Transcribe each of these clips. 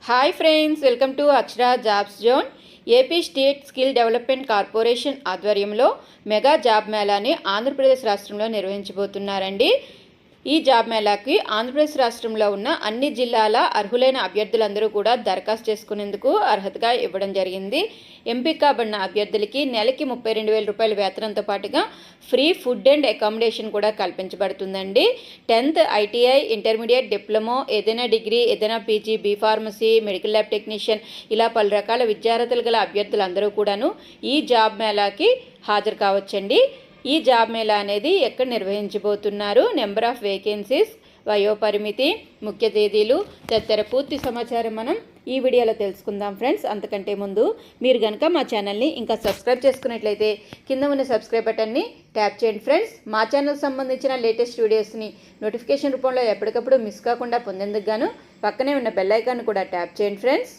Hi friends, welcome to Akshara jobs zone. AP state skill development corporation ఆధ్వర్యంలో mega job మేళాని Andhra Pradesh రాష్ట్రంలో నిర్వహించబోతున్నారండి. ఈ job మేళాకి Andhra Pradesh రాష్ట్రంలో ఉన్న అన్ని జిల్లాల అర్హులైన అభ్యర్థులందరూ కూడా దరఖాస్తు చేసుకునేందుకు అర్హతగా ఇవ్వడం జరిగింది. ఎంపిక కాబడిన అభ్యర్థులకి నెలకి 32,000 రూపాయల వేతనంతో పాటుగా ఫ్రీ ఫుడ్ అండ్ అకామిడేషన్ కూడా కల్పించబడుతుందండి. 10th ఐటీఐ, ఇంటర్మీడియట్, డిప్లొమా, ఏదైనా డిగ్రీ, ఏదైనా PG, B pharmacy, medical lab technician ఇలా పలు రకాల విద్యార్హతలు గల అభ్యర్థులందరూ కూడాను ఈ జాబ్ మేళాకి హాజరు కావచ్చండి. ఈ జాబ్ మేళా అనేది ఎక్కడ నిర్వహించబోతున్నారు, నెంబర్ ఆఫ్ వేకెన్సీస్, వయోపరిమితి, ముఖ్య తేదీలు తదితర పూర్తి సమాచారం మనం ఈ వీడియోలో తెలుసుకుందాం ఫ్రెండ్స్. అంతకంటే ముందు మీరు కనుక మా ఛానల్ని ఇంకా సబ్స్క్రైబ్ చేసుకున్నట్లయితే కింద ఉన్న సబ్స్క్రైబ్ బటన్ని ట్యాప్ చేయండి ఫ్రెండ్స్. మా ఛానల్కి సంబంధించిన లేటెస్ట్ వీడియోస్ని నోటిఫికేషన్ రూపంలో ఎప్పటికప్పుడు మిస్ కాకుండా పొందేందుకు గాను పక్కనే ఉన్న బెల్ ఐకాన్ కూడా ట్యాప్ చేయండి ఫ్రెండ్స్.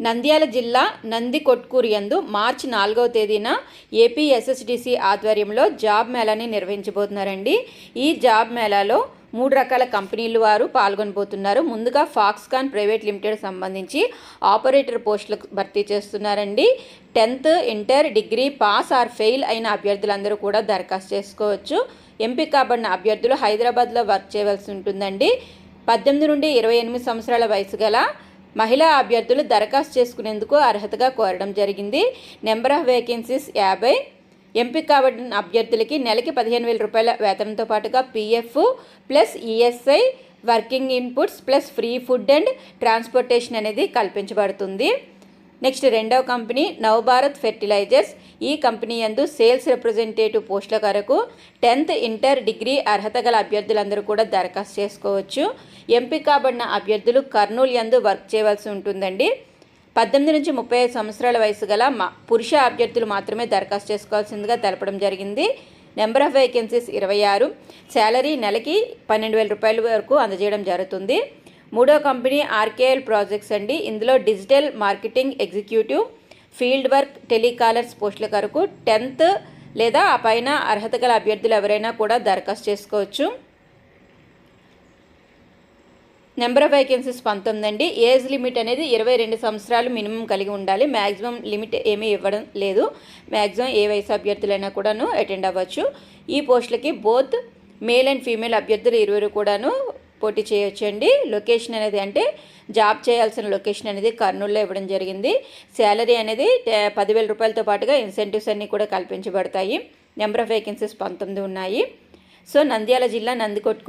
నంద్యాల జిల్లా నందికొట్కూరు యందు మార్చి 4వ తేదీన ఏపీ ఎస్ఎస్డిసి ఆధ్వర్యంలో జాబ్ మేళాని నిర్వహించబోతున్నారండి. ఈ జాబ్ మేళాలో 3 రకాల కంపెనీలు వారు పాల్గొనబోతున్నారు. ముందుగా ఫాక్స్కాన్ ప్రైవేట్ లిమిటెడ్ సంబంధించి ఆపరేటర్ పోస్టులకు భర్తీ చేస్తున్నారండి. 10th inter, degree pass or fail అయిన అభ్యర్థులందరూ కూడా దరఖాస్తు చేసుకోవచ్చు. ఎంపిక కాబడిన అభ్యర్థులు హైదరాబాద్లో వర్క్ చేయవలసి ఉంటుందండి. 18 నుండి 28 సంవత్సరాల వయసు గల మహిళా అభ్యర్థులు దరఖాస్తు చేసుకునేందుకు అర్హతగా కోరడం జరిగింది. Number of vacancies 50. ఎంపిక కాబడిన అభ్యర్థులకి నెలకి 15,000 రూపాయల వేతనంతో పాటుగా PF plus ESI, working inputs plus free food and transportation అనేది కల్పించబడుతుంది. నెక్స్ట్ రెండవ కంపెనీ నవభారత్ ఫెర్టిలైజర్స్. ఈ కంపెనీ యందు సేల్స్ రిప్రజెంటేటివ్ పోస్టుల కొరకు 10th ఇంటర్, డిగ్రీ అర్హత గల అభ్యర్థులందరూ కూడా దరఖాస్తు చేసుకోవచ్చు. ఎంపిక కాబడిన అభ్యర్థులు కర్నూలు యందు వర్క్ చేయవలసి ఉంటుందండి. 18 నుంచి 35 సంవత్సరాల వయసు గల పురుష అభ్యర్థులు మాత్రమే దరఖాస్తు చేసుకోవాల్సిందిగా తెలపడం జరిగింది. Number of vacancies 26. శాలరీ నెలకి 12,000 రూపాయల వరకు అందజేయడం జరుగుతుంది. మూడో కంపెనీ ఆర్కేఎల్ ప్రాజెక్ట్స్ అండి. ఇందులో digital marketing executive, field work, telecallers పోస్టుల కొరకు 10th లేదా ఆ పైన అర్హత గల అభ్యర్థులు ఎవరైనా కూడా దరఖాస్తు చేసుకోవచ్చు. నెంబర్ ఆఫ్ వేకెన్సీస్ 19 అండి. ఏజ్ లిమిట్ అనేది 22 సంవత్సరాలు మినిమం కలిగి ఉండాలి. మ్యాక్సిమం లిమిట్ ఏమీ ఇవ్వడం లేదు. మ్యాక్సిమం ఏ వయసు అభ్యర్థులైనా కూడాను అటెండ్ అవ్వచ్చు. ఈ పోస్టులకి బోత్ మేల్ అండ్ ఫీమేల్ అభ్యర్థులు 20 కూడాను పోటీ చేయొచ్చండి. లొకేషన్ అనేది అంటే జాబ్ చేయాల్సిన లొకేషన్ అనేది కర్నూలులో ఇవ్వడం జరిగింది. శాలరీ అనేది 10,000 రూపాయలతో పాటుగా ఇన్సెంటివ్స్ అన్నీ కూడా కల్పించబడతాయి. నెంబర్ ఆఫ్ వేకెన్సీస్ 19 ఉన్నాయి. సో నంద్యాల జిల్లా నందికొట్కూరు